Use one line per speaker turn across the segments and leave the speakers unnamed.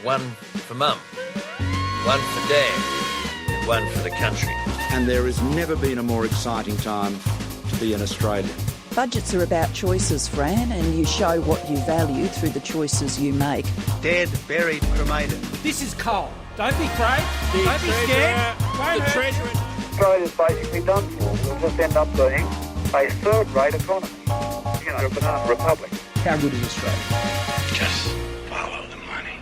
One for Mum, one for Dad, and one for the country.
And there has never been a more exciting time to be an Australian.
Budgets are about choices, Fran, and you show what you value through the choices you make.
Dead, buried, cremated.
This is coal. Don't be afraid. Don't be scared.
The treasurer. Australia's basically done for. We'll just end up being a third-rate economy. You know, a banana republic.
How good is Australia?
Just follow the money.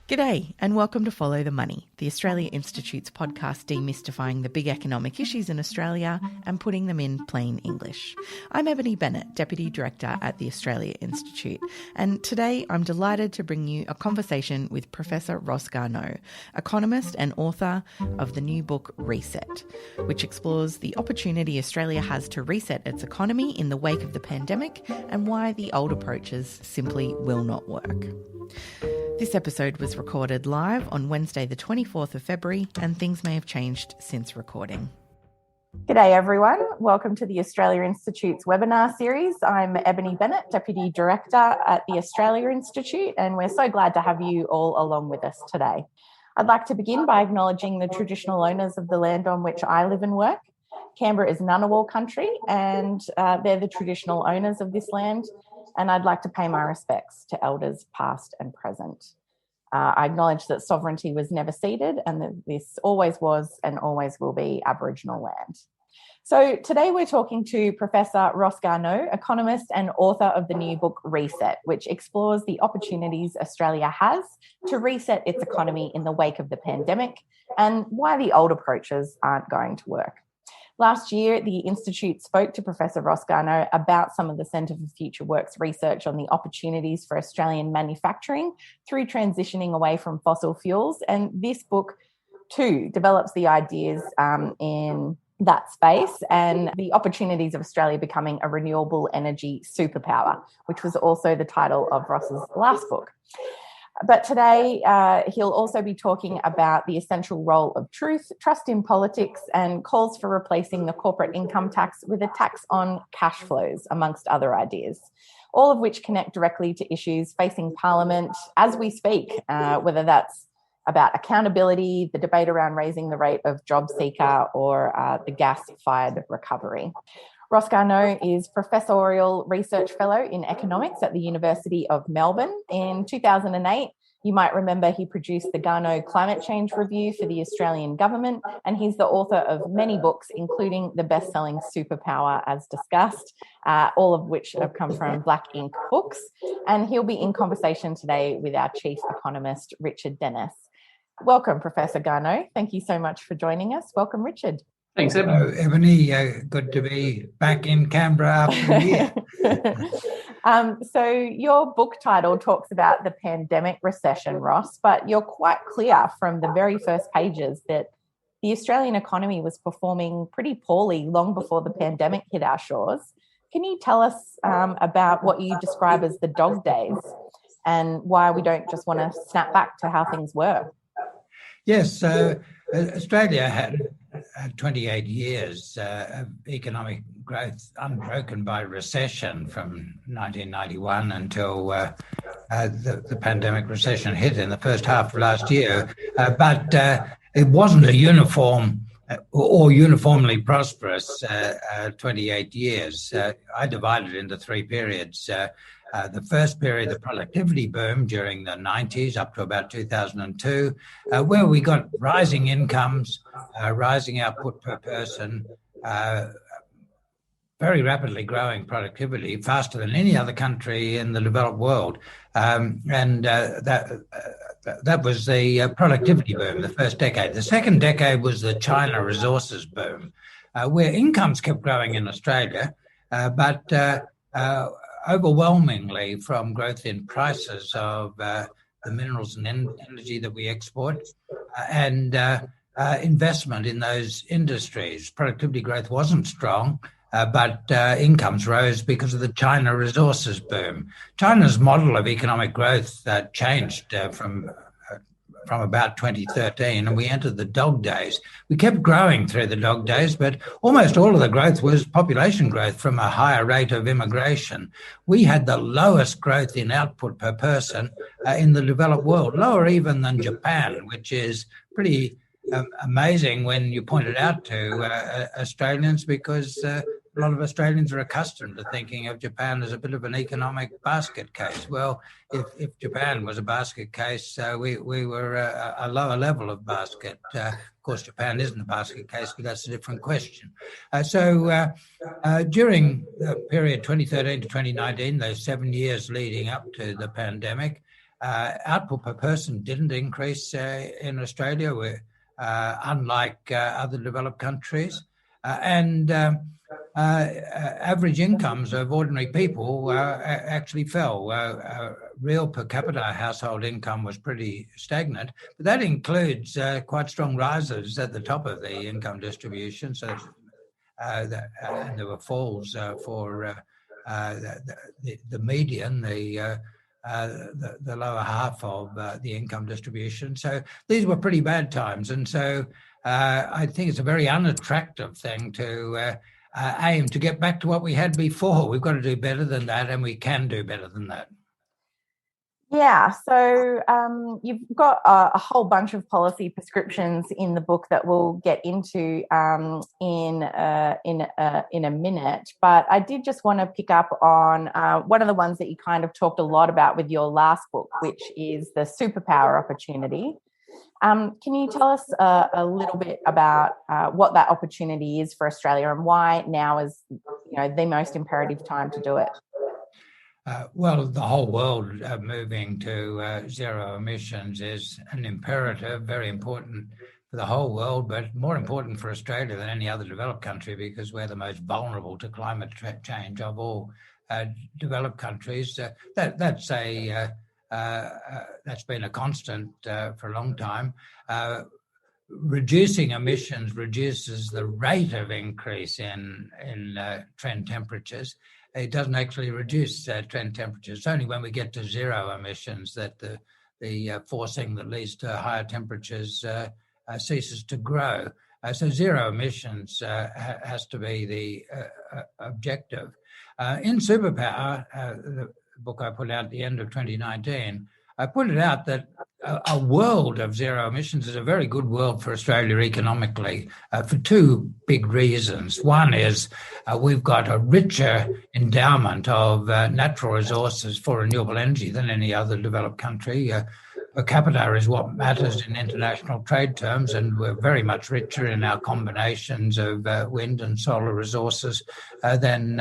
G'day and welcome to Follow the Money, the Australia Institute's podcast demystifying the big economic issues in Australia and putting them in plain English. I'm Ebony Bennett, Deputy Director at the Australia Institute, and today I'm delighted to bring you a conversation with Professor Ross Garnaut, economist and author of the new book Reset, which explores the opportunity Australia has to reset its economy in the wake of the pandemic and why the old approaches simply will not work. This episode was recorded live on Wednesday the 24th of February, and things may have changed since recording. G'day everyone, welcome to the Australia Institute's webinar series. I'm Ebony Bennett, Deputy Director at the Australia Institute, and we're so glad to have you all along with us today. I'd like to begin by acknowledging the traditional owners of the land on which I live and work. Canberra is Ngunnawal country, and they're the traditional owners of this land. And I'd like to pay my respects to elders past and present. I acknowledge that sovereignty was never ceded and that this always was and always will be Aboriginal land. So today we're talking to Professor Ross Garnaut, economist and author of the new book Reset, which explores the opportunities Australia has to reset its economy in the wake of the pandemic and why the old approaches aren't going to work. Last year, the Institute spoke to Professor Ross Garnaut about some of the Centre for Future Work's research on the opportunities for Australian manufacturing through transitioning away from fossil fuels. And this book, too, develops the ideas in that space and the opportunities of Australia becoming a renewable energy superpower, which was also the title of Ross's last book. But today, he'll also be talking about the essential role of truth, trust in politics, and calls for replacing the corporate income tax with a tax on cash flows, amongst other ideas, all of which connect directly to issues facing Parliament as we speak, whether that's about accountability, the debate around raising the rate of job seeker, or the gas-fired recovery. Ross Garnaut is Professorial Research Fellow in Economics at the University of Melbourne. In 2008, you might remember he produced the Garnaut Climate Change Review for the Australian Government, and he's the author of many books, including the best-selling Superpower, as discussed, all of which have come from Black Ink Books. And he'll be in conversation today with our Chief Economist, Richard Dennis. Welcome, Professor Garnaut. Thank you so much for joining us. Welcome, Richard.
Thanks, Ebony. Ebony, good to be back in Canberra after a year.
So your book title talks about the pandemic recession, Ross, but you're quite clear from the very first pages that the Australian economy was performing pretty poorly long before the pandemic hit our shores. Can you tell us about what you describe as the dog days and why we don't just want to snap back to how things were?
Yes, Australia had 28 years of economic growth unbroken by recession from 1991 until the pandemic recession hit in the first half of last year. But it wasn't a uniform or uniformly prosperous 28 years. I divided it into three periods. The first period, the productivity boom during the 90s up to about 2002, where we got rising incomes, rising output per person, very rapidly growing productivity, faster than any other country in the developed world. That was the productivity boom, the first decade. The second decade was the China resources boom, where incomes kept growing in Australia, but overwhelmingly from growth in prices of the minerals and energy that we export and investment in those industries. Productivity growth wasn't strong, but incomes rose because of the China resources boom. China's model of economic growth changed from from about 2013, and we entered the dog days. We kept growing through the dog days, but almost all of the growth was population growth from a higher rate of immigration. We had the lowest growth in output per person in the developed world, lower even than Japan, which is pretty amazing when you point it out to Australians, because a lot of Australians are accustomed to thinking of Japan as a bit of an economic basket case. Well, if Japan was a basket case, we were a lower level of basket. Of course, Japan isn't a basket case, but that's a different question. So during the period 2013 to 2019, those 7 years leading up to the pandemic, output per person didn't increase in Australia, unlike other developed countries. And average incomes of ordinary people actually fell. Real per capita household income was pretty stagnant, but that includes quite strong rises at the top of the income distribution. So and there were falls for the median, the lower half of the income distribution. So these were pretty bad times. And so I think it's a very unattractive thing to aim to get back to what we had before. We've got to do better than that, and we can do better than that.
Yeah, so you've got a whole bunch of policy prescriptions in the book that we'll get into in a minute. But I did just want to pick up on one of the ones that you kind of talked a lot about with your last book, which is the superpower opportunity. Can you tell us a little bit about what that opportunity is for Australia and why now is, the most imperative time to do it?
Well, the whole world moving to zero emissions is an imperative, very important for the whole world, but more important for Australia than any other developed country, because we're the most vulnerable to climate change of all developed countries. That's been a constant for a long time. Reducing emissions reduces the rate of increase in trend temperatures. It doesn't actually reduce trend temperatures. It's only when we get to zero emissions that the forcing that leads to higher temperatures ceases to grow. So zero emissions has to be the objective. In Superpower, the book I put out at the end of 2019, I pointed out that a world of zero emissions is a very good world for Australia economically for two big reasons. One is we've got a richer endowment of natural resources for renewable energy than any other developed country. Per capita is what matters in international trade terms, and we're very much richer in our combinations of wind and solar resources than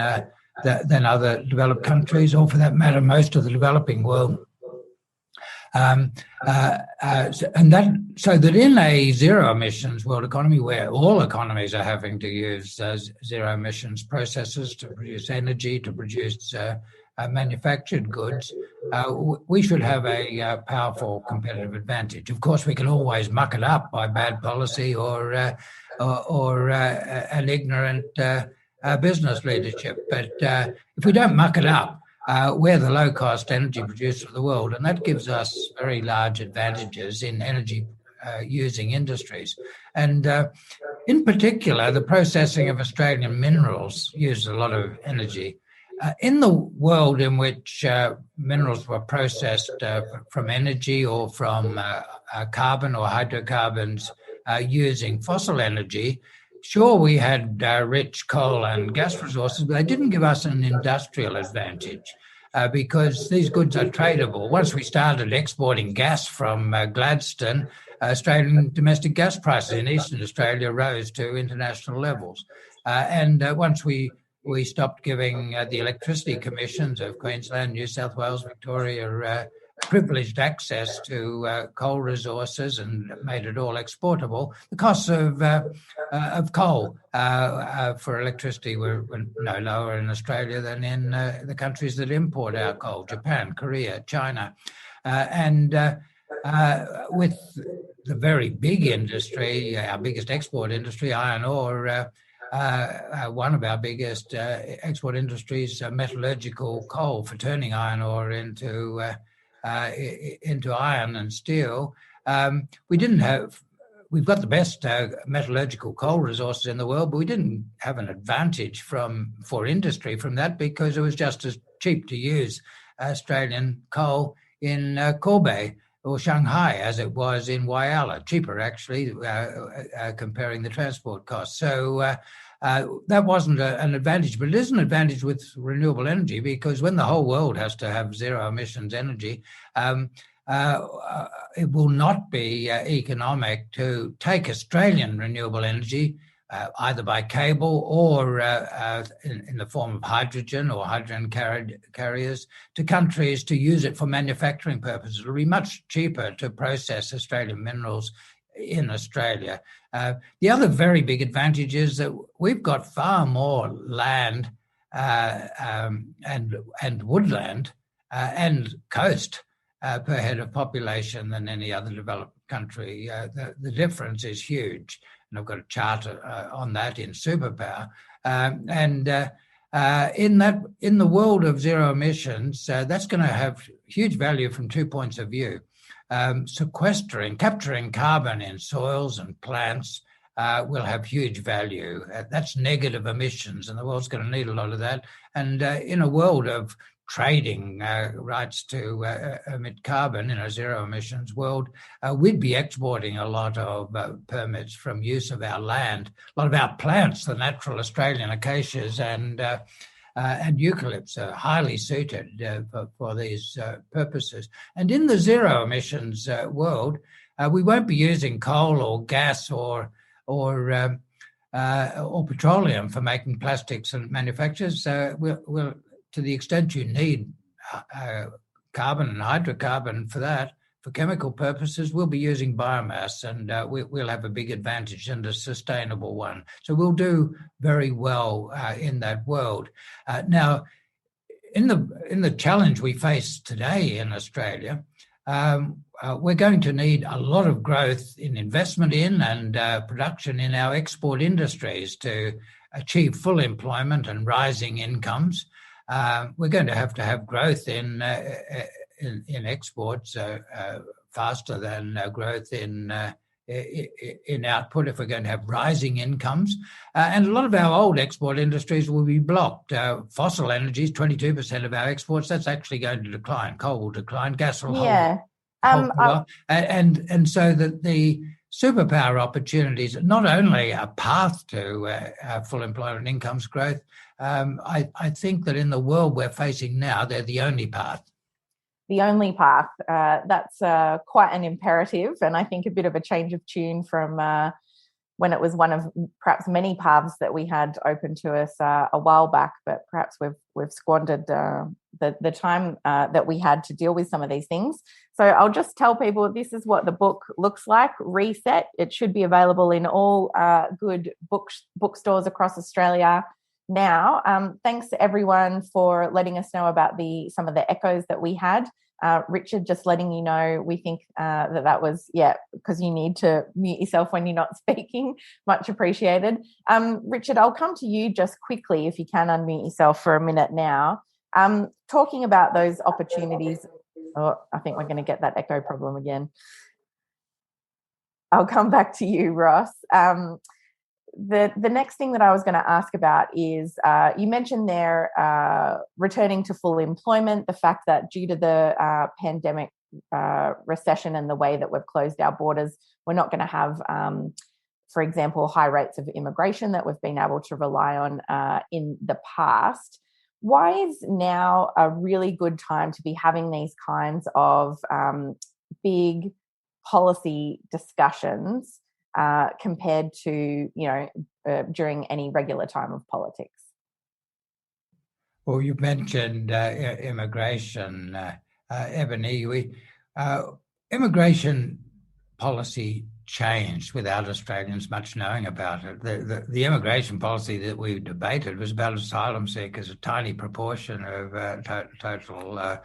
other developed countries, or for that matter, most of the developing world. So that in a zero emissions world economy, where all economies are having to use zero emissions processes to produce energy, to produce manufactured goods, we should have a powerful competitive advantage. Of course, we can always muck it up by bad policy or an ignorant business leadership. But if we don't muck it up, we're the low-cost energy producer of the world, and that gives us very large advantages in energy-using industries. And in particular, the processing of Australian minerals uses a lot of energy. In the world in which minerals were processed from energy or from carbon or hydrocarbons using fossil energy, sure, we had rich coal and gas resources, but they didn't give us an industrial advantage because these goods are tradable. Once we started exporting gas from Gladstone, Australian domestic gas prices in Eastern Australia rose to international levels. And once we stopped giving the electricity commissions of Queensland, New South Wales, Victoria privileged access to coal resources and made it all exportable, the costs of coal for electricity were no lower in Australia than in the countries that import our coal, Japan, Korea, China. And with the very big industry, our biggest export industry, iron ore, one of our biggest export industries, metallurgical coal for turning iron ore into iron and steel. We've got the best metallurgical coal resources in the world, but we didn't have an advantage for industry from that because it was just as cheap to use Australian coal in Kobe or Shanghai as it was in Whyalla, cheaper actually, comparing the transport costs. So that wasn't an advantage, but it is an advantage with renewable energy because when the whole world has to have zero emissions energy, it will not be economic to take Australian renewable energy either by cable or in the form of hydrogen or hydrogen carriers to countries to use it for manufacturing purposes. It'll be much cheaper to process Australian minerals in Australia. The other very big advantage is that we've got far more land and woodland and coast per head of population than any other developed country. The difference is huge. And I've got a chart on that in Superpower. In the world of zero emissions, that's going to have huge value from 2 points of view. Capturing carbon in soils and plants will have huge value. That's negative emissions, and the world's going to need a lot of that. And in a world of trading rights to emit carbon in a zero emissions world, we'd be exporting a lot of permits from use of our land. A lot of our plants, the natural Australian acacias and eucalypts, are highly suited for these purposes. And in the zero emissions world, we won't be using coal or gas or petroleum for making plastics and manufacturers. We'll to the extent you need carbon and hydrocarbon for that, for chemical purposes, we'll be using biomass, and we'll have a big advantage and a sustainable one. So we'll do very well in that world. Now, in the challenge we face today in Australia, we're going to need a lot of growth in investment in and production in our export industries to achieve full employment and rising incomes. We're going to have growth in exports faster than growth in output if we're going to have rising incomes. And a lot of our old export industries will be blocked. Fossil energies, 22% of our exports, that's actually going to decline. Coal will decline, gas will hold. And so that the superpower opportunities are not only a path to full employment incomes growth, I think that in the world we're facing now, they're the only path.
The only path. That's quite an imperative, and I think a bit of a change of tune from when it was one of perhaps many paths that we had open to us a while back, but perhaps we've squandered the time that we had to deal with some of these things. So I'll just tell people this is what the book looks like, Reset. It should be available in all good bookstores across Australia now. Thanks to everyone for letting us know about some of the echoes that we had. Richard, just letting you know, we think that was, because you need to mute yourself when you're not speaking. Much appreciated. Richard, I'll come to you just quickly if you can unmute yourself for a minute now. Talking about those opportunities. Oh, I think we're going to get that echo problem again. I'll come back to you, Ross. The next thing that I was going to ask about is you mentioned there returning to full employment, the fact that due to the pandemic recession and the way that we've closed our borders, we're not going to have, for example, high rates of immigration that we've been able to rely on in the past. Why is now a really good time to be having these kinds of big policy discussions compared to, during any regular time of politics?
Well, you mentioned immigration, Ebony. Immigration policy changed without Australians much knowing about it. The immigration policy that we debated was about asylum seekers, a tiny proportion of total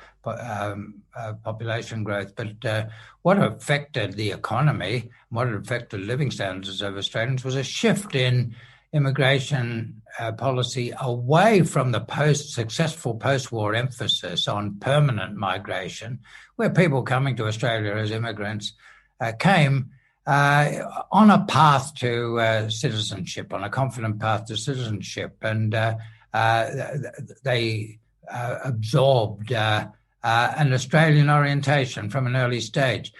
population growth. But what affected the economy, what affected living standards of Australians was a shift in immigration policy away from the successful post-war emphasis on permanent migration, where people coming to Australia as immigrants came on a path to citizenship, on a confident path to citizenship, and they absorbed an Australian orientation from an early stage.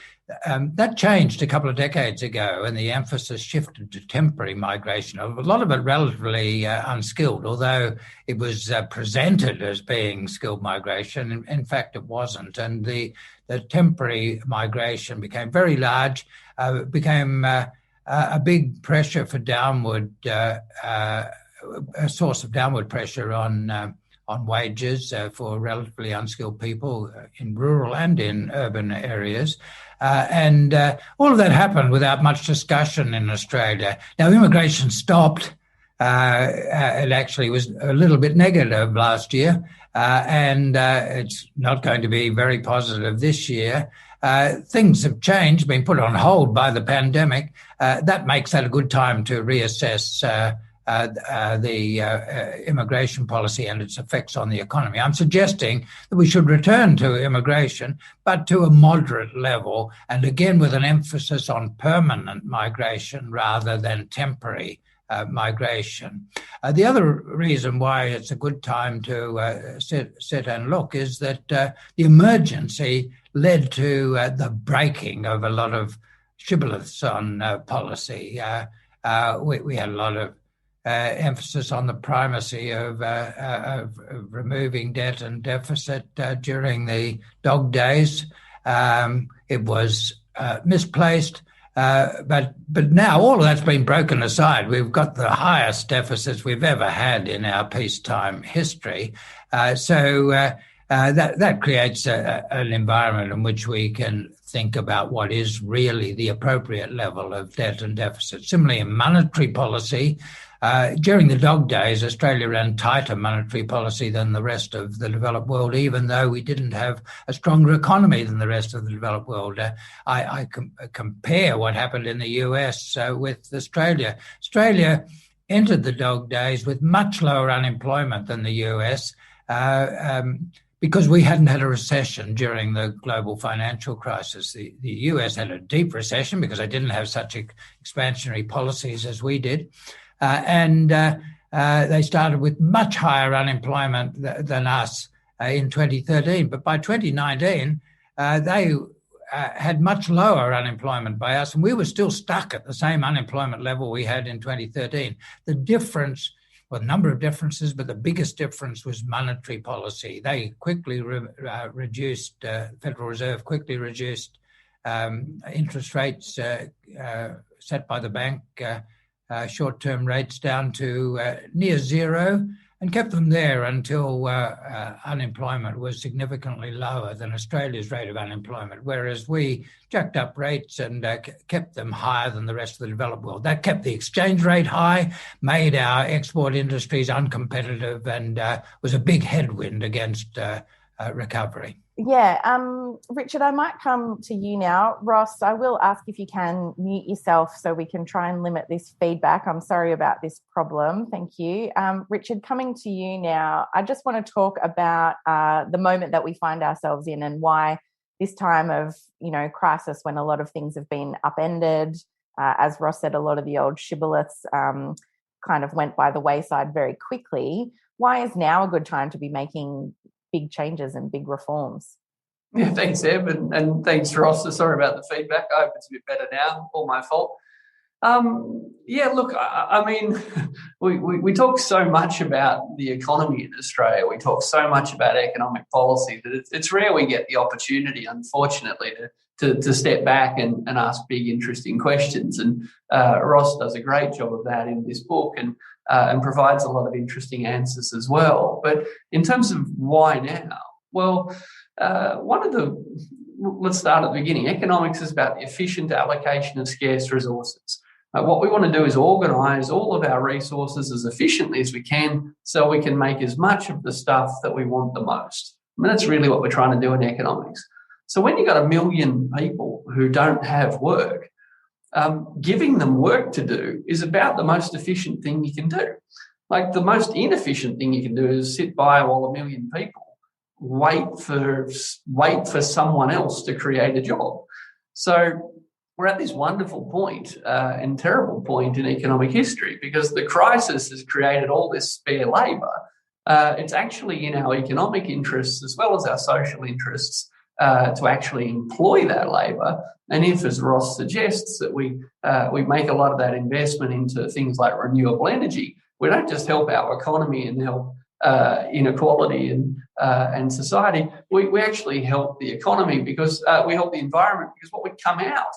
That changed a couple of decades ago, and the emphasis shifted to temporary migration. A lot of it relatively unskilled, although it was presented as being skilled migration. In fact, it wasn't. And the temporary migration became very large, became a big pressure for downward, a source of downward pressure on wages for relatively unskilled people in rural and in urban areas. And all of that happened without much discussion in Australia. Now, immigration stopped. It actually was a little bit negative last year, and it's not going to be very positive this year. Things have changed, been put on hold by the pandemic. That makes that a good time to reassess the immigration policy and its effects on the economy. I'm suggesting that we should return to immigration, but to a moderate level, and again with an emphasis on permanent migration rather than temporary migration. The other reason why it's a good time to sit and look is that the emergency led to the breaking of a lot of shibboleths on policy. We had a lot of emphasis on the primacy of removing debt and deficit during the dog days. It was misplaced, but now all of that's been broken aside. We've got the highest deficits we've ever had in our peacetime history. So that creates an environment in which we can think about what is really the appropriate level of debt and deficit. Similarly, in monetary policy, during the dog days, Australia ran tighter monetary policy than the rest of the developed world, even though we didn't have a stronger economy than the rest of the developed world. I compare what happened in the US with Australia. Australia entered the dog days with much lower unemployment than the US because we hadn't had a recession during the global financial crisis. The US had a deep recession because they didn't have such expansionary policies as we did. And they started with much higher unemployment than us in 2013. But by 2019, they had much lower unemployment by us, and we were still stuck at the same unemployment level we had in 2013. The difference, well, a number of differences, but the biggest difference was monetary policy. They quickly reduced, Federal Reserve quickly reduced interest rates set by the bank, short-term rates down to near zero, and kept them there until unemployment was significantly lower than Australia's rate of unemployment, whereas we jacked up rates and kept them higher than the rest of the developed world. That kept the exchange rate high, made our export industries uncompetitive, and was a big headwind against recovery.
Yeah, Richard, I might come to you now. Ross, I will ask if you can mute yourself so we can try and limit this feedback. I'm sorry about this problem. Thank you. Richard, coming to you now, I just want to talk about the moment that we find ourselves in and why this time of, crisis when a lot of things have been upended. As Ross said, a lot of the old shibboleths kind of went by the wayside very quickly. Why is now a good time to be making big changes and big reforms?
Yeah, thanks, Eb, and thanks, Ross. Sorry about the feedback. I hope it's a bit better now. All my fault. Yeah, look, I mean, we talk so much about the economy in Australia. We talk so much about economic policy that it's rare we get the opportunity, unfortunately, to step back and ask big, interesting questions. And Ross does a great job of that in this book and provides a lot of interesting answers as well. But in terms of why now, well, let's start at the beginning. Economics is about the efficient allocation of scarce resources. What we want to do is organise all of our resources as efficiently as we can so we can make as much of the stuff that we want the most. I mean, that's really what we're trying to do in economics. So when you've got 1 million people who don't have work, giving them work to do is about the most efficient thing you can do. Like, the most inefficient thing you can do is sit by while 1 million people wait for someone else to create a job. So we're at this wonderful point and terrible point in economic history, because the crisis has created all this spare labour. It's actually in our economic interests as well as our social interests to actually employ that labour. And if, as Ross suggests, that we make a lot of that investment into things like renewable energy, we don't just help our economy and help inequality and society. We actually help the economy because we help the environment, because what we come out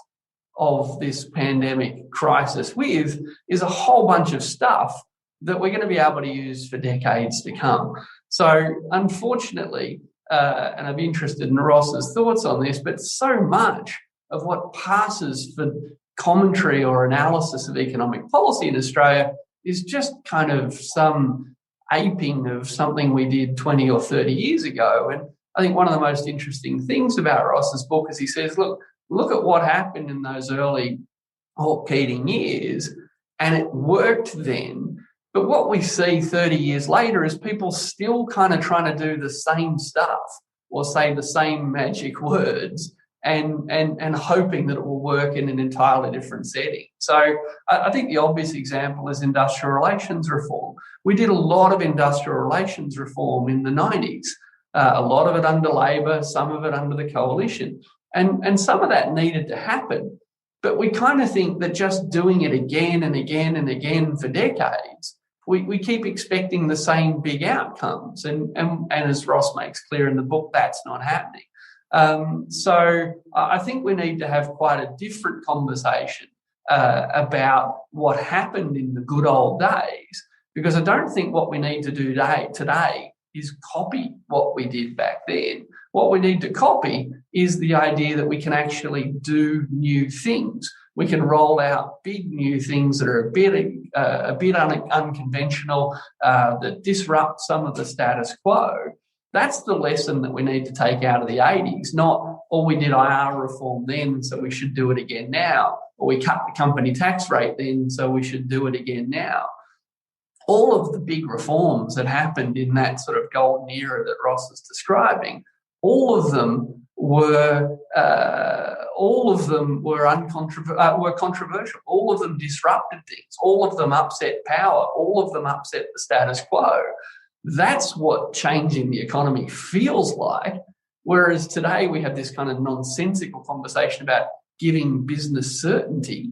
of this pandemic crisis with is a whole bunch of stuff that we're going to be able to use for decades to come. So unfortunately, and I'm interested in Ross's thoughts on this, but so much of what passes for commentary or analysis of economic policy in Australia is just kind of some aping of something we did 20 or 30 years ago. And I think one of the most interesting things about Ross's book is he says, look at what happened in those early Hawke-Keating years, and it worked then. But what we see 30 years later is people still kind of trying to do the same stuff or say the same magic words and hoping that it will work in an entirely different setting. So I think the obvious example is industrial relations reform. We did a lot of industrial relations reform in the 90s, a lot of it under Labor, some of it under the coalition. And some of that needed to happen. But we kind of think that just doing it again and again and again for decades, we keep expecting the same big outcomes. And as Ross makes clear in the book, that's not happening. So I think we need to have quite a different conversation about what happened in the good old days, because I don't think what we need to do today is copy what we did back then. What we need to copy is the idea that we can actually do new things. We can roll out big new things that are a bit unconventional, that disrupt some of the status quo. That's the lesson that we need to take out of the 80s, not, we did IR reform then, so we should do it again now, or we cut the company tax rate then, so we should do it again now. All of the big reforms that happened in that sort of golden era that Ross is describing, all of them were controversial. All of them disrupted things. All of them upset power. All of them upset the status quo. That's what changing the economy feels like. Whereas today we have this kind of nonsensical conversation about giving business certainty,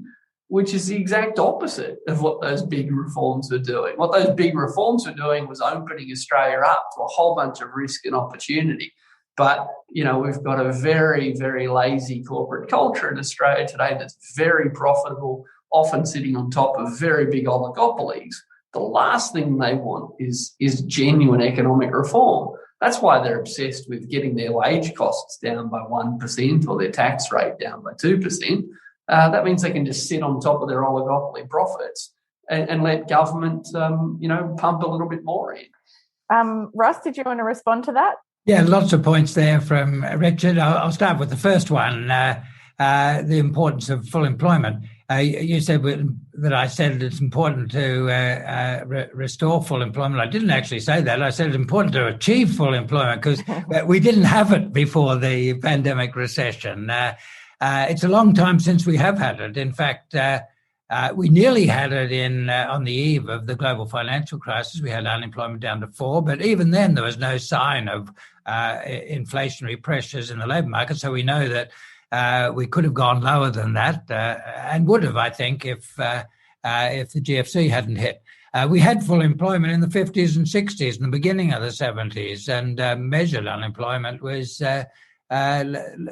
which is the exact opposite of what those big reforms were doing. What those big reforms were doing was opening Australia up to a whole bunch of risk and opportunity. But, we've got a very, very lazy corporate culture in Australia today that's very profitable, often sitting on top of very big oligopolies. The last thing they want is genuine economic reform. That's why they're obsessed with getting their wage costs down by 1% or their tax rate down by 2%. That means they can just sit on top of their oligopoly profits and let government, pump a little bit more in.
Ross, did you want to respond to that?
Yeah, lots of points there from Richard. I'll start with the first one, the importance of full employment. You said that I said it's important to restore full employment. I didn't actually say that. I said it's important to achieve full employment because we didn't have it before the pandemic recession. It's a long time since we have had it. In fact, we nearly had it on the eve of the global financial crisis. We had unemployment down to 4%, but even then there was no sign of inflationary pressures in the labour market. So we know that we could have gone lower than that and would have, I think, if the GFC hadn't hit. We had full employment in the 50s and 60s and the beginning of the 70s, and measured unemployment was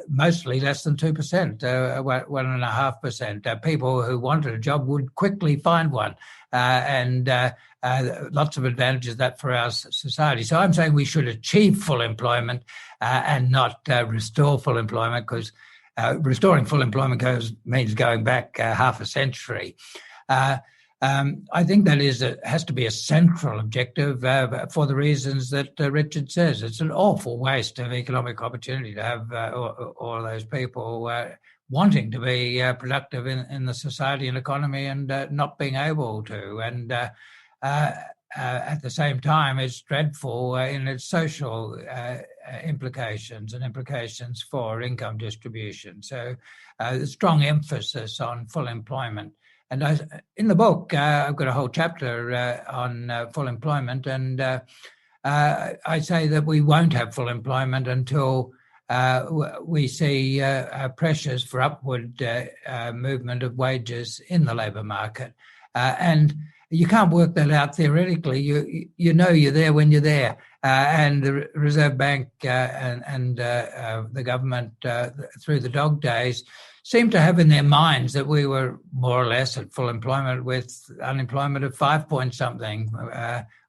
mostly less than 2%, 1.5%. People who wanted a job would quickly find one, and lots of advantages that for our society. So I'm saying we should achieve full employment and not restore full employment, because restoring full employment means going back half a century. I think that has to be a central objective for the reasons that Richard says. It's an awful waste of economic opportunity to have all those people wanting to be productive in the society and economy and not being able to. And at the same time, it's dreadful in its social implications and implications for income distribution. So there's strong emphasis on full employment. And in the book, I've got a whole chapter on full employment, and I say that we won't have full employment until we see pressures for upward movement of wages in the labour market. And you can't work that out theoretically. You know you're there when you're there. And the Reserve Bank and the government through the dog days seem to have in their minds that we were more or less at full employment with unemployment of 5 point something,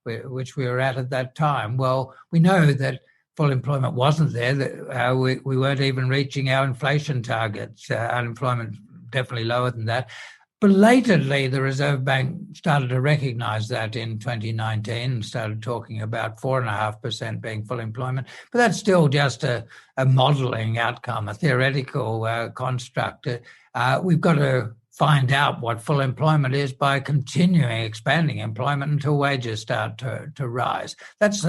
which we were at that time. Well, we know that full employment wasn't there, that we weren't even reaching our inflation targets. Unemployment definitely lower than that. Belatedly, the Reserve Bank started to recognise that in 2019 and started talking about 4.5% being full employment. But that's still just a modelling outcome, a theoretical construct. We've got to find out what full employment is by continuing expanding employment until wages start to rise. That's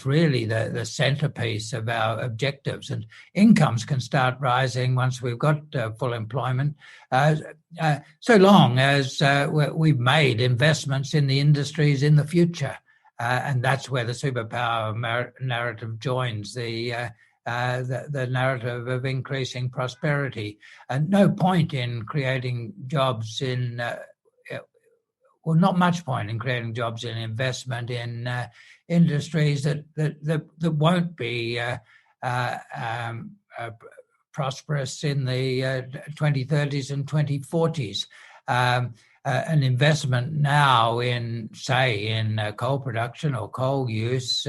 really the centerpiece of our objectives, and incomes can start rising once we've got full employment, so long as we've made investments in the industries in the future, and that's where the superpower narrative joins the narrative of increasing prosperity. And no point in creating jobs not much point in creating jobs in investment in industries that won't be prosperous in the 2030s and 2040s. An investment now in coal production or coal use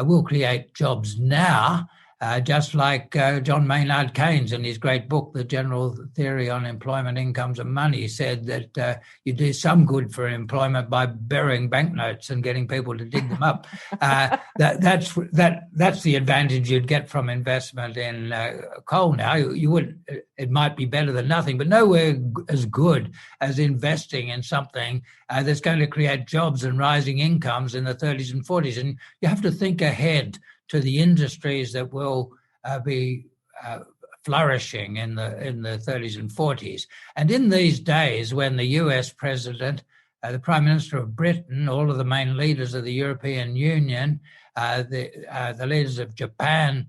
will create jobs now, just like John Maynard Keynes in his great book, The General Theory on Employment, Incomes and Money, said that you do some good for employment by burying banknotes and getting people to dig them up. That's the advantage you'd get from investment in coal now. It might be better than nothing, but nowhere as good as investing in something that's going to create jobs and rising incomes in the 30s and 40s. And you have to think ahead to the industries that will be flourishing in the 30s and 40s. And in these days, when the US president, the Prime Minister of Britain, all of the main leaders of the European Union, the leaders of Japan,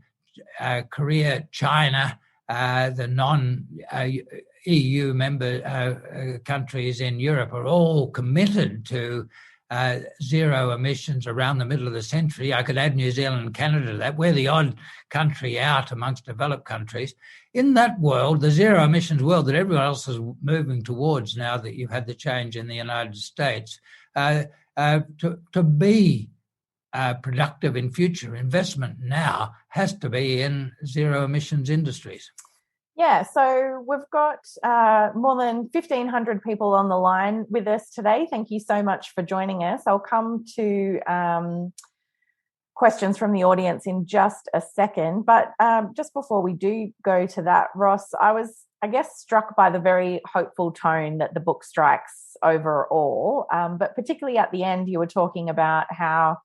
Korea, China, the non-EU member countries in Europe are all committed to zero emissions around the middle of the century. I could add New Zealand and Canada to that. We're the odd country out amongst developed countries. In that world, the zero emissions world that everyone else is moving towards now that you've had the change in the United States, to be productive in future, investment now has to be in zero emissions industries.
Yeah, so we've got more than 1,500 people on the line with us today. Thank you so much for joining us. I'll come to questions from the audience in just a second. But just before we do go to that, Ross, I was, struck by the very hopeful tone that the book strikes overall. But particularly at the end, you were talking about how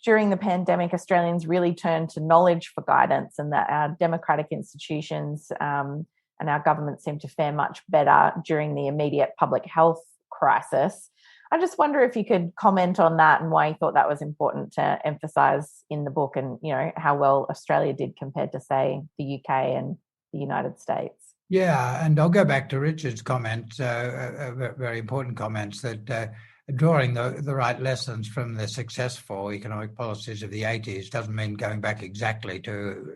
during the pandemic, Australians really turned to knowledge for guidance, and that our democratic institutions and our government seemed to fare much better during the immediate public health crisis. I just wonder if you could comment on that and why you thought that was important to emphasise in the book, and how well Australia did compared to, say, the UK and the United States.
Yeah, and I'll go back to Richard's comments, very important comments, that drawing the right lessons from the successful economic policies of the 80s doesn't mean going back exactly to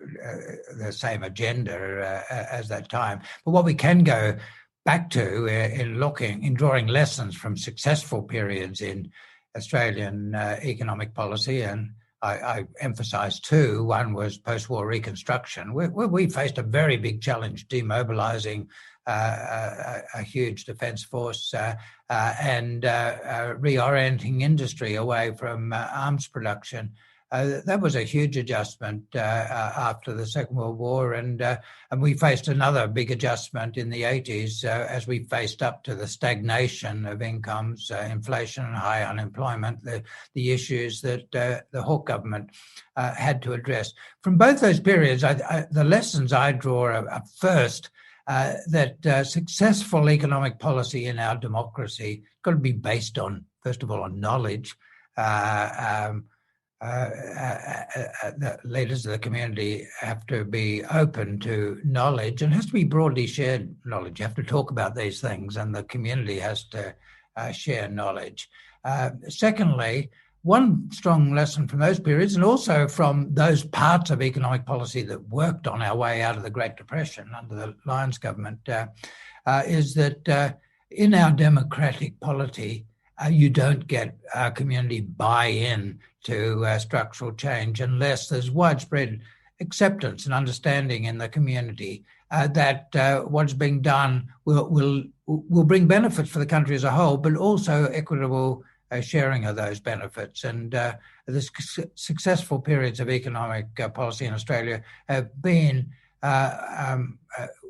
the same agenda as that time. But what we can go back to in drawing lessons from successful periods in Australian economic policy, and I emphasise two. One was post-war reconstruction, where we faced a very big challenge, demobilising a huge defence force and reorienting industry away from arms production. That was a huge adjustment after the Second World War, and we faced another big adjustment in the 80s as we faced up to the stagnation of incomes, inflation and high unemployment, the issues that the Hawke government had to address. From both those periods, the lessons I draw are first, that successful economic policy in our democracy has got to be based on, first of all, on knowledge. The leaders of the community have to be open to knowledge, and it has to be broadly shared knowledge. You have to talk about these things, and the community has to share knowledge. Secondly, one strong lesson from those periods, and also from those parts of economic policy that worked on our way out of the Great Depression under the Lyons government, is that in our democratic polity, you don't get community buy-in to structural change unless there's widespread acceptance and understanding in the community that what's being done will bring benefits for the country as a whole, but also equitable sharing of those benefits. And the successful periods of economic policy in Australia have been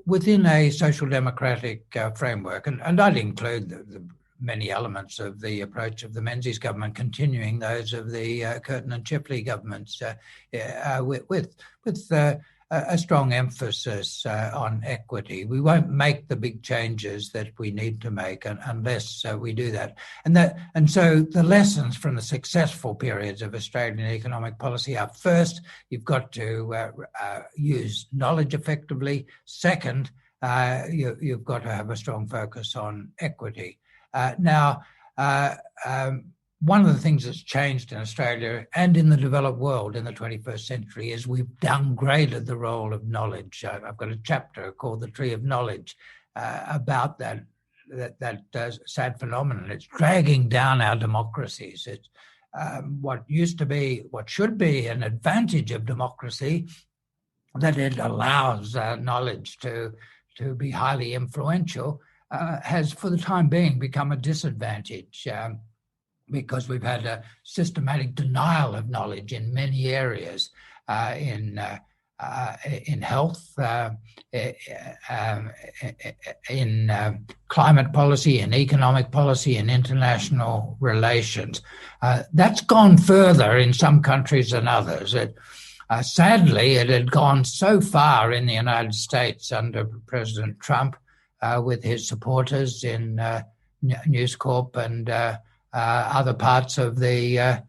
within a social democratic framework. And I'd include the many elements of the approach of the Menzies government, continuing those of the Curtin and Chifley governments, with a strong emphasis on equity. We won't make the big changes that we need to make unless we do that. And so the lessons from the successful periods of Australian economic policy are: first, you've got to use knowledge effectively. Second, you've got to have a strong focus on equity. Now, one of the things that's changed in Australia and in the developed world in the 21st century is we've downgraded the role of knowledge. I've got a chapter called The Tree of Knowledge about that sad phenomenon. It's dragging down our democracies. It's what should be an advantage of democracy, that it allows knowledge to be highly influential, has for the time being become a disadvantage because we've had a systematic denial of knowledge in many areas, in health, in climate policy, in economic policy, in international relations. That's gone further in some countries than others. Sadly, it had gone so far in the United States under President Trump, with his supporters in News Corp and other parts of the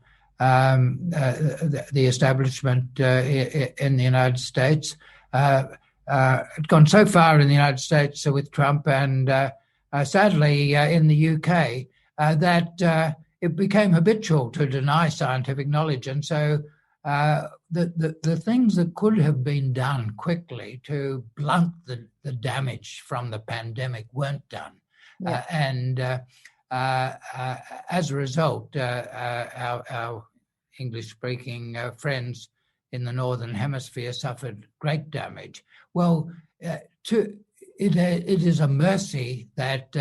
establishment in the United States. It's gone so far in the United States with Trump and sadly in the UK that it became habitual to deny scientific knowledge. And so the things that could have been done quickly to blunt the damage from the pandemic weren't done. Yeah. And as a result, our English-speaking friends in the Northern Hemisphere suffered great damage. Well, it is a mercy that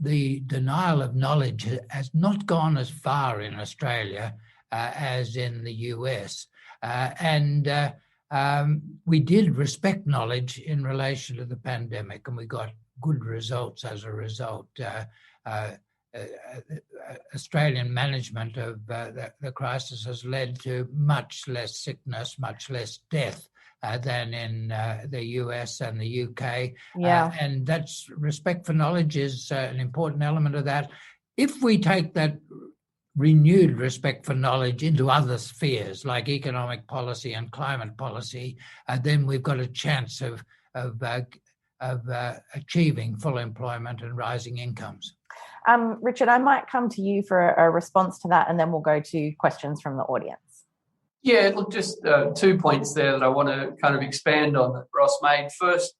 the denial of knowledge has not gone as far in Australia as in the US. We did respect knowledge in relation to the pandemic, and we got good results as a result. Australian management of the crisis has led to much less sickness, much less death than in the US and the UK. Yeah. And that's respect for knowledge is an important element of that. If we take that renewed respect for knowledge into other spheres like economic policy and climate policy, then we've got a chance of achieving full employment and rising incomes.
Richard, I might come to you for a response to that, and then we'll go to questions from the audience.
Yeah, look, just 2 points there that I want to kind of expand on that Ross made. First,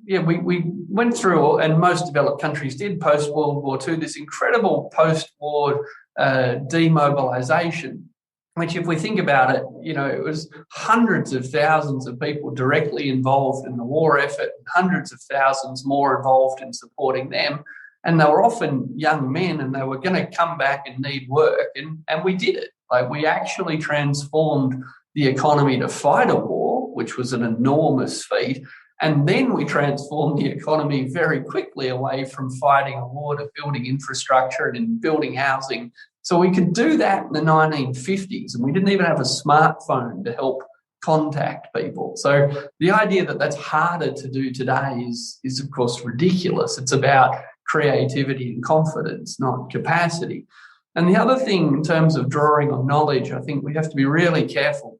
yeah, we went through, and most developed countries did post-World War II, this incredible post-war demobilisation, which, if we think about it, it was hundreds of thousands of people directly involved in the war effort, hundreds of thousands more involved in supporting them. And they were often young men, and they were going to come back and need work. And we did it. Like, we actually transformed the economy to fight a war, which was an enormous feat. And then we transformed the economy very quickly away from fighting a war to building infrastructure and building housing. So we could do that in the 1950s, and we didn't even have a smartphone to help contact people. So the idea that that's harder to do today is of course ridiculous. It's about creativity and confidence, not capacity. And the other thing, in terms of drawing on knowledge, I think we have to be really careful.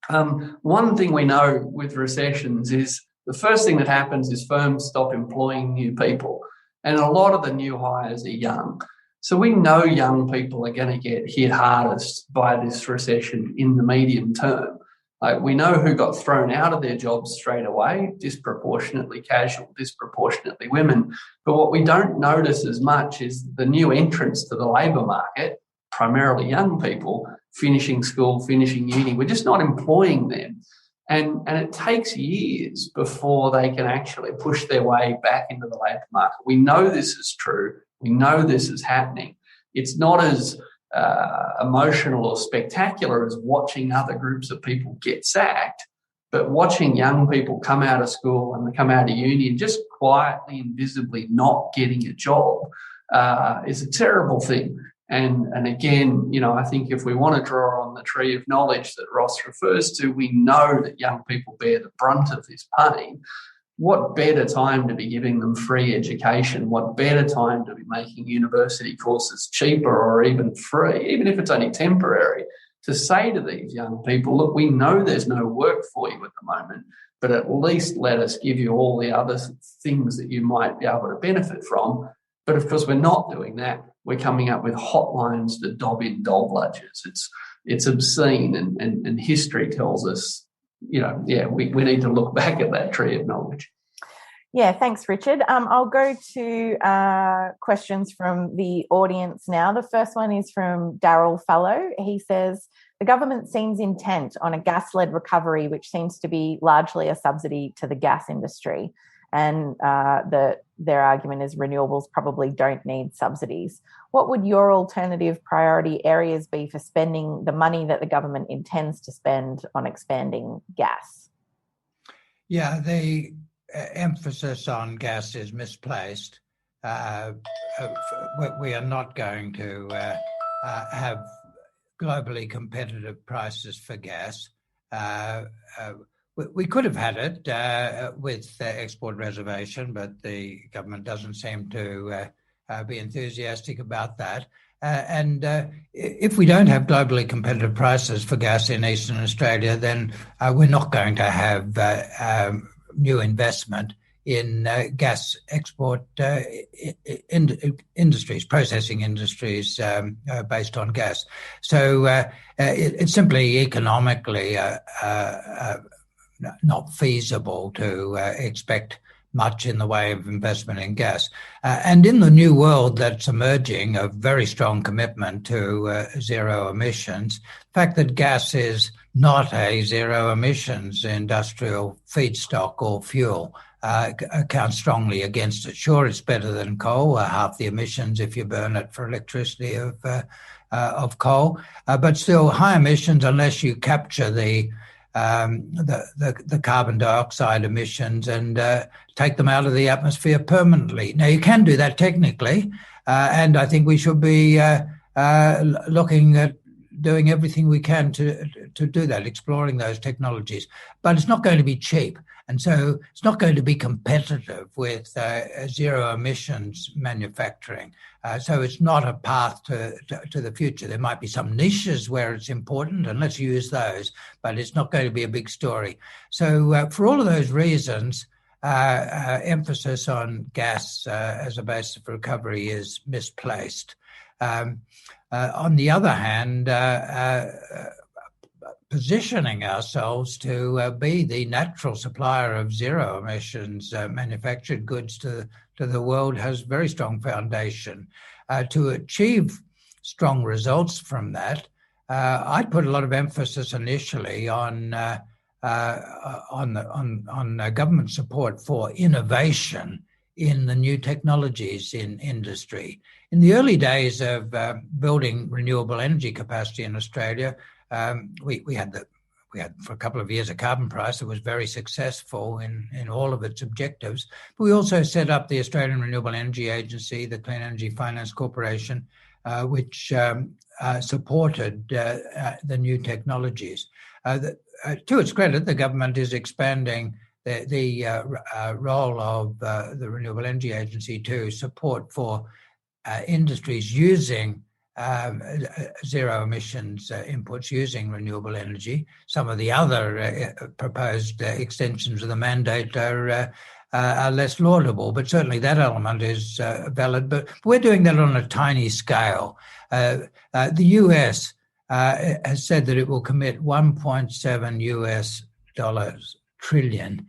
One thing we know with recessions is the first thing that happens is firms stop employing new people, and a lot of the new hires are young. So we know young people are going to get hit hardest by this recession in the medium term. Like, we know who got thrown out of their jobs straight away, disproportionately casual, disproportionately women. But what we don't notice as much is the new entrants to the labour market, primarily young people, finishing school, finishing uni. We're just not employing them. And it takes years before they can actually push their way back into the labour market. We know this is true. We know this is happening. It's not as emotional or spectacular as watching other groups of people get sacked, but watching young people come out of school and come out of uni and just quietly and visibly not getting a job is a terrible thing. And again, I think if we want to draw on the tree of knowledge that Ross refers to, we know that young people bear the brunt of this pain. What better time to be giving them free education? What better time to be making university courses cheaper or even free, even if it's only temporary, to say to these young people, look, we know there's no work for you at the moment, but at least let us give you all the other things that you might be able to benefit from. But of course, we're not doing that. We're coming up with hotlines to dob in dole bludgers. It's obscene, and history tells us, we need to look back at that tree of knowledge.
Yeah, thanks, Richard. I'll go to questions from the audience now. The first one is from Daryl Fallow. He says, the government seems intent on a gas-led recovery, which seems to be largely a subsidy to the gas industry. And their argument is renewables probably don't need subsidies. What would your alternative priority areas be for spending the money that the government intends to spend on expanding gas?
Yeah, the emphasis on gas is misplaced. We are not going to have globally competitive prices for gas. We could have had it with export reservation, but the government doesn't seem to be enthusiastic about that. And if we don't have globally competitive prices for gas in Eastern Australia, then we're not going to have new investment in gas export industries, processing industries based on gas. So it's simply economically not feasible to expect much in the way of investment in gas. And in the new world that's emerging, a very strong commitment to zero emissions, the fact that gas is not a zero emissions industrial feedstock or fuel counts strongly against it. Sure, it's better than coal, half the emissions if you burn it for electricity of coal, but still high emissions unless you capture the carbon dioxide emissions and take them out of the atmosphere permanently. Now, you can do that technically, and I think we should be looking at doing everything we can to do that, exploring those technologies. But it's not going to be cheap, and so it's not going to be competitive with zero emissions manufacturing. So it's not a path to the future. There might be some niches where it's important, and let's use those, but it's not going to be a big story. So for all of those reasons, emphasis on gas as a basis of recovery is misplaced. On the other hand, positioning ourselves to be the natural supplier of zero emissions manufactured goods to the world has very strong foundation. To achieve strong results from that, I'd put a lot of emphasis initially on government support for innovation in the new technologies in industry. In the early days of building renewable energy capacity in Australia, we had for a couple of years a carbon price that was very successful in all of its objectives. But we also set up the Australian Renewable Energy Agency, the Clean Energy Finance Corporation, which supported the new technologies. To its credit, the government is expanding the role of the Renewable Energy Agency to support for industries using zero emissions inputs using renewable energy. Some of the other proposed extensions of the mandate are less laudable, but certainly that element is valid. But we're doing that on a tiny scale. The US has said that it will commit $1.7 trillion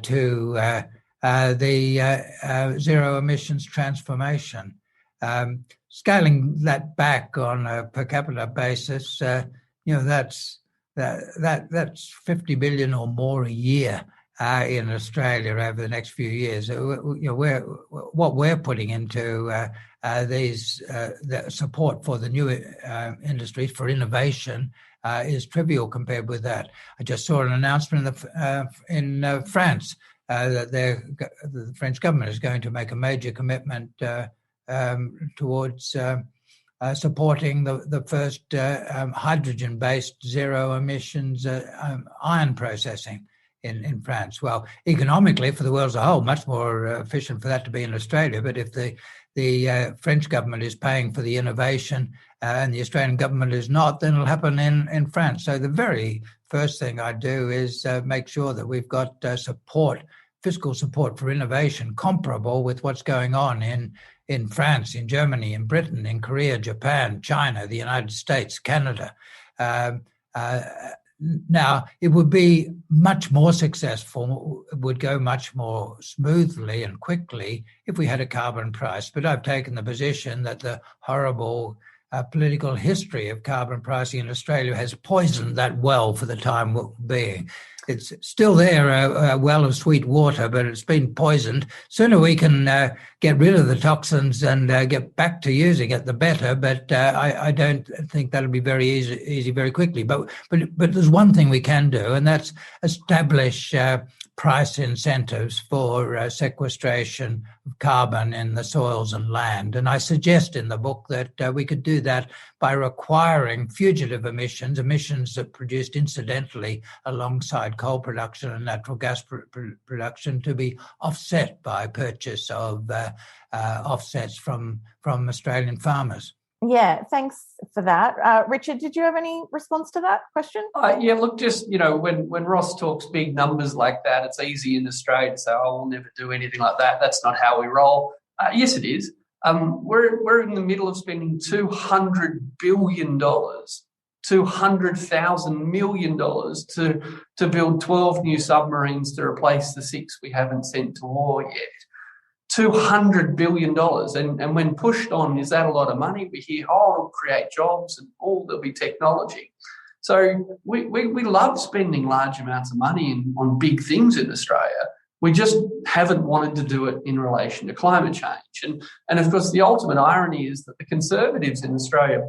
to the zero emissions transformation. Scaling that back on a per capita basis, that's 50 billion or more a year in Australia over the next few years. What we're putting into these the support for the new industries for innovation is trivial compared with that. I just saw an announcement in France that the French government is going to make a major commitment towards supporting the first hydrogen-based zero emissions iron processing in France. Well, economically, for the world as a whole, much more efficient for that to be in Australia. But if the French government is paying for the innovation and the Australian government is not, then it'll happen in France. So the very first thing I do is make sure that we've got fiscal support for innovation comparable with what's going on in France, in Germany, in Britain, in Korea, Japan, China, the United States, Canada. Now, it would be much more successful, it would go much more smoothly and quickly if we had a carbon price. But I've taken the position that the horrible political history of carbon pricing in Australia has poisoned that well for the time being. It's still there, a well of sweet water, but it's been poisoned. Sooner we can get rid of the toxins and get back to using it, the better. But I don't think that'll be very easy very quickly. But there's one thing we can do, and that's establish price incentives for sequestration of carbon in the soils and land. And I suggest in the book that we could do that by requiring fugitive emissions that are produced incidentally alongside coal production and natural gas production to be offset by purchase of offsets from Australian farmers.
Yeah, thanks for that. Richard, did you have any response to that question?
Yeah, look, just, when Ross talks big numbers like that, it's easy in Australia to say, we'll never do anything like that. That's not how we roll. Yes, it is. We're in the middle of spending $200 billion, $200,000 million to build 12 new submarines to replace the 6 we haven't sent to war yet. $200 billion. And when pushed on, is that a lot of money? We hear, it'll create jobs and there'll be technology. So we love spending large amounts of money on big things in Australia. We just haven't wanted to do it in relation to climate change. And of course, the ultimate irony is that the Conservatives in Australia,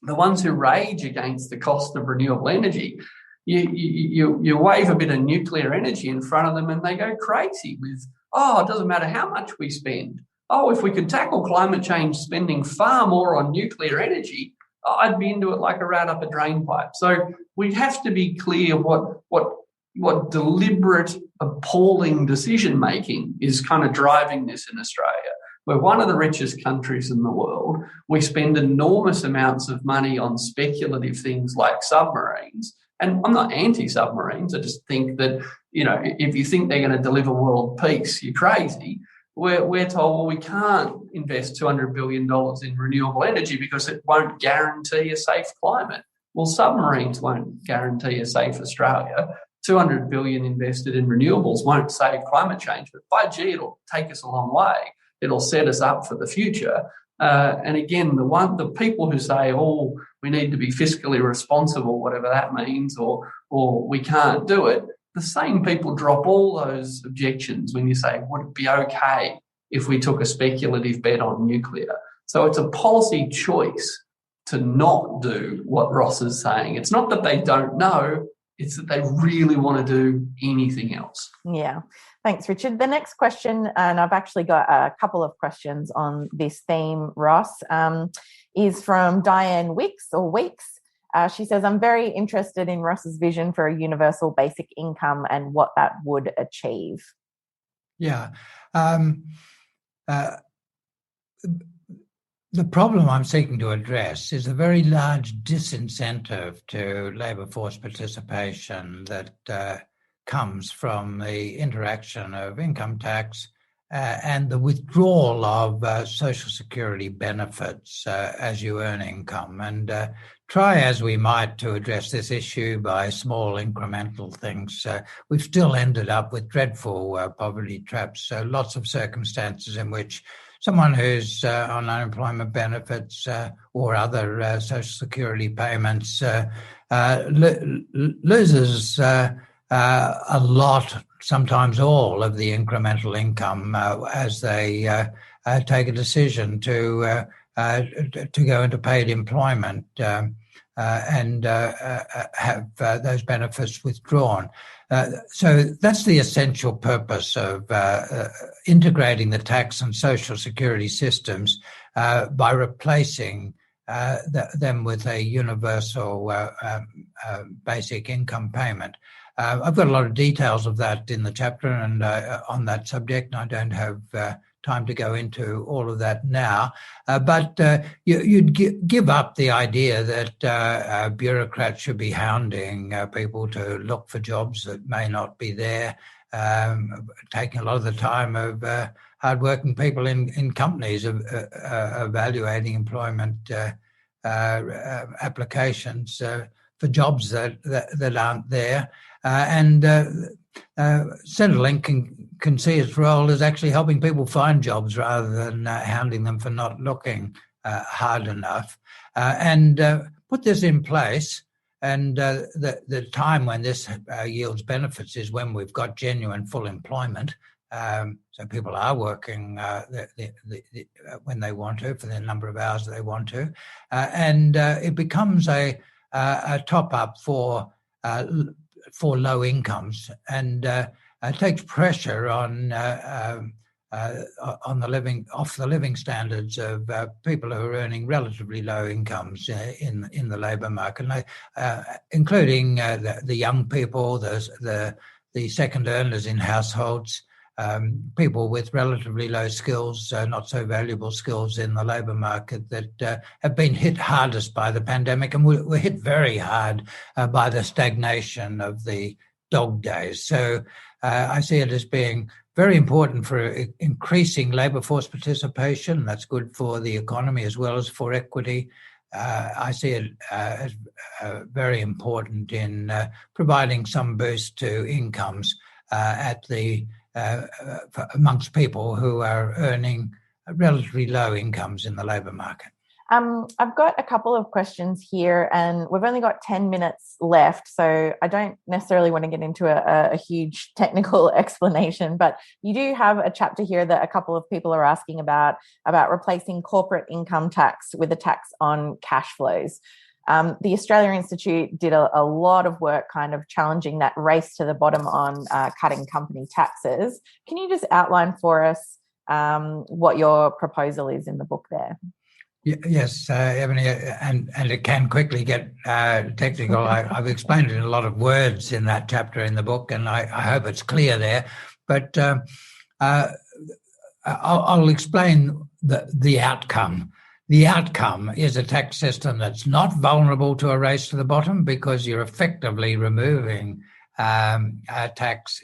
the ones who rage against the cost of renewable energy, you wave a bit of nuclear energy in front of them and they go crazy with, it doesn't matter how much we spend. If we could tackle climate change spending far more on nuclear energy, I'd be into it like a rat up a drain pipe. So we have to be clear what deliberate, appalling decision-making is kind of driving this in Australia. We're one of the richest countries in the world. We spend enormous amounts of money on speculative things like submarines. And I'm not anti-submarines. I just think that, if you think they're going to deliver world peace, you're crazy. We're told, we can't invest $200 billion in renewable energy because it won't guarantee a safe climate. Well, submarines won't guarantee a safe Australia. $200 billion invested in renewables won't save climate change, but by gee, it'll take us a long way. It'll set us up for the future. And again, the people who say, we need to be fiscally responsible, whatever that means, or we can't do it, the same people drop all those objections when you say, would it be okay if we took a speculative bet on nuclear? So it's a policy choice to not do what Ross is saying. It's not that they don't know, it's that they really want to do anything else.
Yeah. Thanks, Richard. The next question, and I've actually got a couple of questions on this theme, Ross, is from Diane Weeks. She says, I'm very interested in Ross's vision for a universal basic income and what that would achieve.
Yeah. The problem I'm seeking to address is a very large disincentive to labour force participation that comes from the interaction of income tax and the withdrawal of social security benefits as you earn income. And try as we might to address this issue by small incremental things, we've still ended up with dreadful poverty traps. So lots of circumstances in which someone who's on unemployment benefits or other social security payments loses a lot, sometimes all, of the incremental income as they take a decision to go into paid employment and have those benefits withdrawn. So that's the essential purpose of integrating the tax and social security systems by replacing them with a universal basic income payment. I've got a lot of details of that in the chapter and on that subject, and I don't have time to go into all of that now. But you'd give up the idea that bureaucrats should be hounding people to look for jobs that may not be there, taking a lot of the time of hardworking people in companies evaluating employment applications for jobs that aren't there. Centrelink can see its role as actually helping people find jobs rather than hounding them for not looking hard enough. And put this in place, and the time when this yields benefits is when we've got genuine full employment. So people are working when they want to, for the number of hours they want to. And it becomes a top-up for low incomes, and takes pressure on the living standards of people who are earning relatively low incomes in the labour market, including the young people, the second earners in households, people with relatively low skills, not so valuable skills in the labour market that have been hit hardest by the pandemic, and were hit very hard by the stagnation of the dog days. So I see it as being very important for increasing labour force participation. That's good for the economy as well as for equity. I see it as very important in providing some boost to incomes amongst people who are earning relatively low incomes in the labour market.
I've got a couple of questions here, and we've only got 10 minutes left, so I don't necessarily want to get into a huge technical explanation, but you do have a chapter here that a couple of people are asking about replacing corporate income tax with a tax on cash flows. The Australia Institute did a lot of work kind of challenging that race to the bottom on cutting company taxes. Can you just outline for us what your proposal is in the book there?
Yes, Ebony, and it can quickly get technical. I've explained it in a lot of words in that chapter in the book, and I hope it's clear there. But I'll explain the outcome. The outcome is a tax system that's not vulnerable to a race to the bottom, because you're effectively removing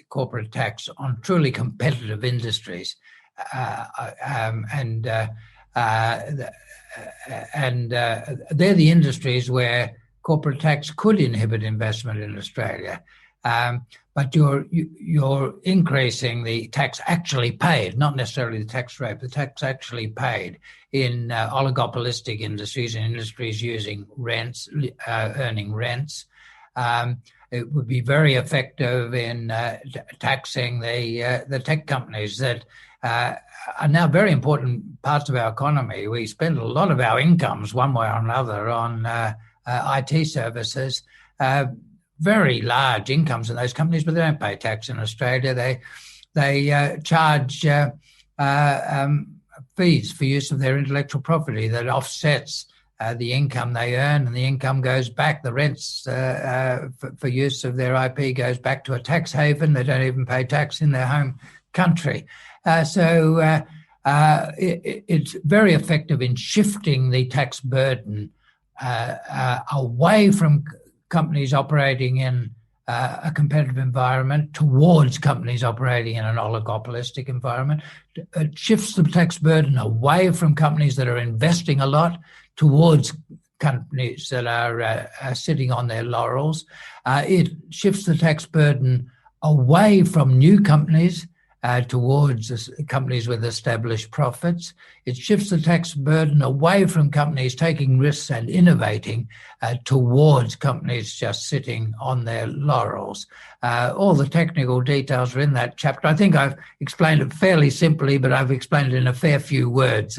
corporate tax on truly competitive industries, and they're the industries where corporate tax could inhibit investment in Australia. But you're increasing the tax actually paid, not necessarily the tax rate, the tax actually paid in oligopolistic industries and industries using rents, earning rents. it would be very effective in taxing the tech companies that are now very important parts of our economy. We spend a lot of our incomes, one way or another, on IT services. Very large incomes in those companies, but they don't pay tax in Australia. They charge fees for use of their intellectual property that offsets the income they earn, and the income goes back. The rents for use of their IP goes back to a tax haven. They don't even pay tax in their home country. So it's very effective in shifting the tax burden away from companies operating in a competitive environment towards companies operating in an oligopolistic environment. It shifts the tax burden away from companies that are investing a lot towards companies that are sitting on their laurels. It shifts the tax burden away from new companies towards companies with established profits. It shifts the tax burden away from companies taking risks and innovating towards companies just sitting on their laurels. All the technical details are in that chapter. I think I've explained it fairly simply, but I've explained it in a fair few words.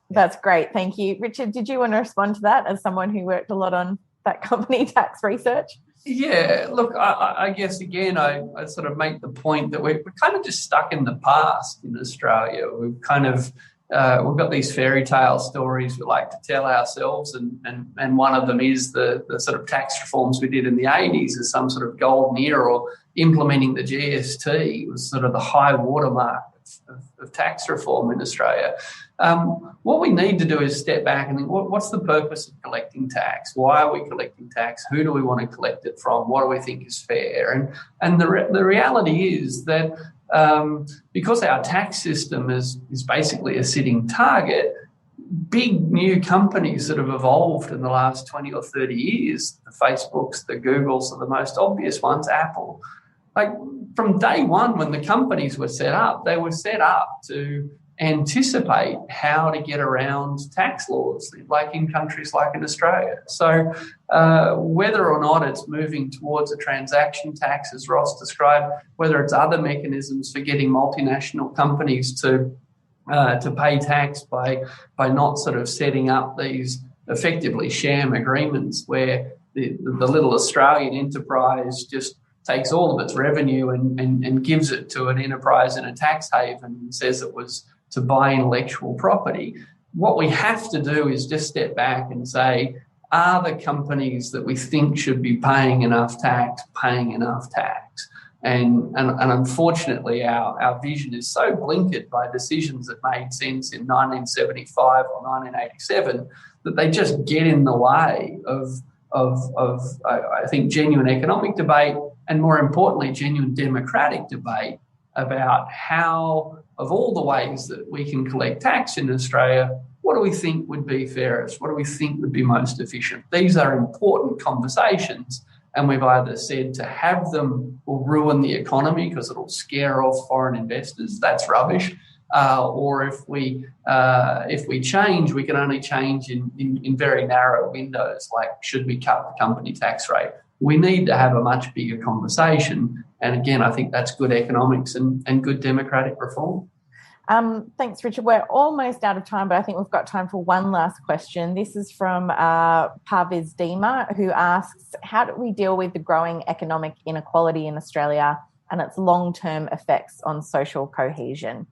That's great. Thank you. Richard, did you want to respond to that as someone who worked a lot on that company tax research?
Yeah, look, I guess, again, I sort of make the point that we're kind of just stuck in the past in Australia. We've kind of, we've got these fairy tale stories we like to tell ourselves, and one of them is the sort of tax reforms we did in the 80s as some sort of golden era, or implementing the GST was sort of the high watermark of tax reform in Australia. What we need to do is step back and think, what's the purpose of collecting tax? Why are we collecting tax? Who do we want to collect it from? What do we think is fair? And the reality is that because our tax system is basically a sitting target, big new companies that have evolved in the last 20 or 30 years, the Facebooks, the Googles are the most obvious ones, Apple. Like from day one, when the companies were set up, they were set up to anticipate how to get around tax laws, like in countries like in Australia. So whether or not it's moving towards a transaction tax, as Ross described, whether it's other mechanisms for getting multinational companies to pay tax by not sort of setting up these effectively sham agreements where the little Australian enterprise just takes all of its revenue and gives it to an enterprise in a tax haven and says it was to buy intellectual property. What we have to do is just step back and say, are the companies that we think should be paying enough tax paying enough tax? And unfortunately, our vision is so blinkered by decisions that made sense in 1975 or 1987 that they just get in the way of I think, genuine economic debate, and more importantly, genuine democratic debate about how, of all the ways that we can collect tax in Australia, what do we think would be fairest? What do we think would be most efficient? These are important conversations, and we've either said to have them will ruin the economy because it'll scare off foreign investors. That's rubbish. Or if we change, we can only change in very narrow windows, like should we cut the company tax rate? We need to have a much bigger conversation. And again, I think that's good economics and good democratic reform.
Thanks, Richard. We're almost out of time, but I think we've got time for one last question. This is from Parviz Deema, who asks, how do we deal with the growing economic inequality in Australia and its long-term effects on social cohesion?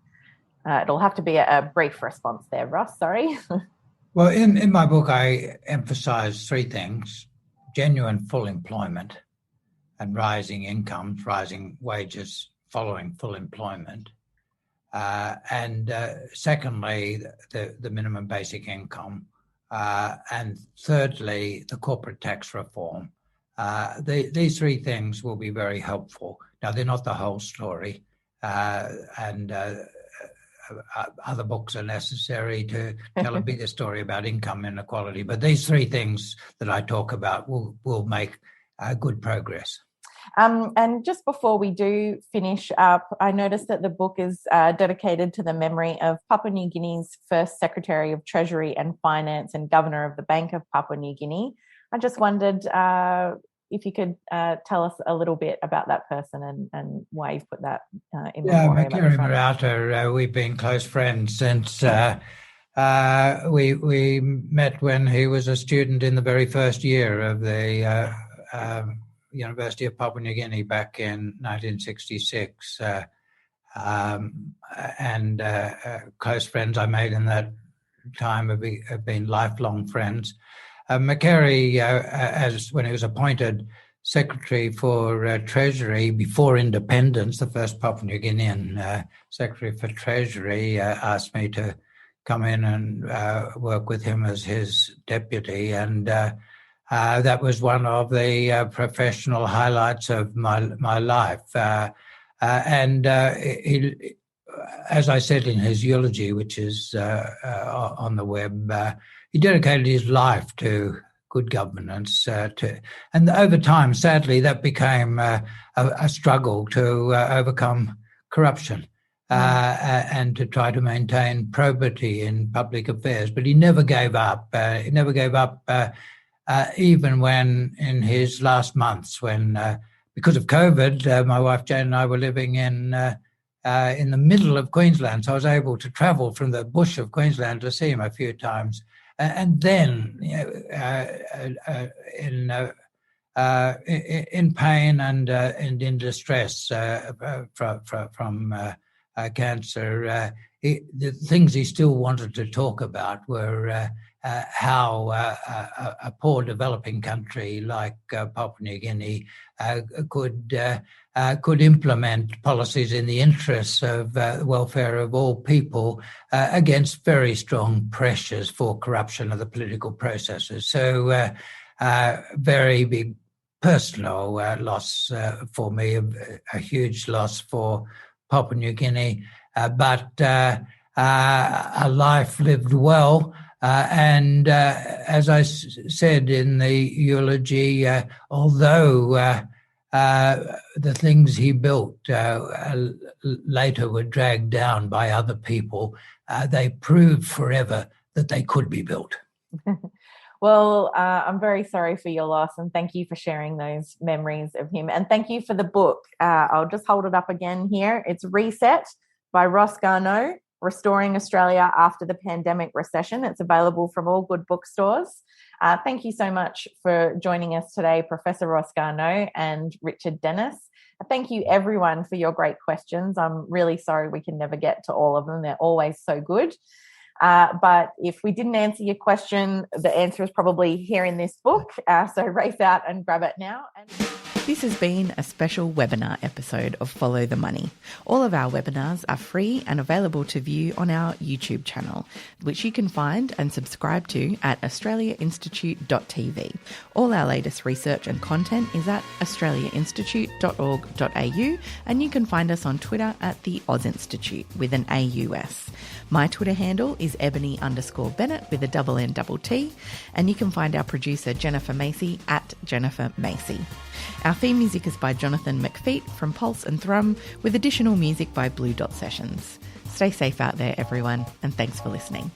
It'll have to be a brief response there, Ross. Sorry.
Well, in my book, I emphasise three things: genuine full employment and rising incomes, rising wages following full employment. And secondly, the minimum basic income. And thirdly, the corporate tax reform. These three things will be very helpful. Now, they're not the whole story. And other books are necessary to tell a bigger story about income inequality. But these three things that I talk about will make good progress.
And just before we do finish up, I noticed that the book is dedicated to the memory of Papua New Guinea's first Secretary of Treasury and Finance and Governor of the Bank of Papua New Guinea. I just wondered, if you could tell us a little bit about that person and why you've put that in
Yeah,
memoriam.
Makeri Marata, we've been close friends since we met when he was a student in the very first year of the University of Papua New Guinea back in 1966. And close friends I made in that time have been lifelong friends. Makeri, when he was appointed Secretary for Treasury before independence, the first Papua New Guinean Secretary for Treasury, asked me to come in and work with him as his deputy, and that was one of the professional highlights of my life. He, as I said in his eulogy, which is on the web, he dedicated his life to good governance. And over time, sadly, that became a struggle to overcome corruption and to try to maintain probity in public affairs. But he never gave up. He never gave up, even when in his last months, when because of COVID, my wife Jane and I were living in the middle of Queensland, so I was able to travel from the bush of Queensland to see him a few times. And then, in pain and in distress from cancer, the things he still wanted to talk about were how a poor developing country like Papua New Guinea could implement policies in the interests of the welfare of all people against very strong pressures for corruption of the political processes. So very big personal loss for me, a huge loss for Papua New Guinea, but a life lived well. And as I said in the eulogy, although the things he built later were dragged down by other people, they proved forever that they could be built.
Well, I'm very sorry for your loss, and thank you for sharing those memories of him. And thank you for the book. I'll just hold it up again here. It's Reset by Ross Garnaut, Restoring Australia After the Pandemic Recession. It's available from all good bookstores. Thank you so much for joining us today, Professor Ross Garnaut and Richard Dennis. Thank you, everyone, for your great questions. I'm really sorry we can never get to all of them. They're always so good. But if we didn't answer your question, the answer is probably here in this book. So race out and grab it now.
This has been a special webinar episode of Follow the Money. All of our webinars are free and available to view on our YouTube channel, which you can find and subscribe to at australiainstitute.tv. All our latest research and content is at australiainstitute.org.au, and you can find us on Twitter at the Oz Institute with an AUS. My Twitter handle is ebony_Bennett with a NNT, and you can find our producer Jennifer Macy at Jennifer Macy. Our theme music is by Jonathan McFeet from Pulse and Thrum, with additional music by Blue Dot Sessions. Stay safe out there, everyone, and thanks for listening.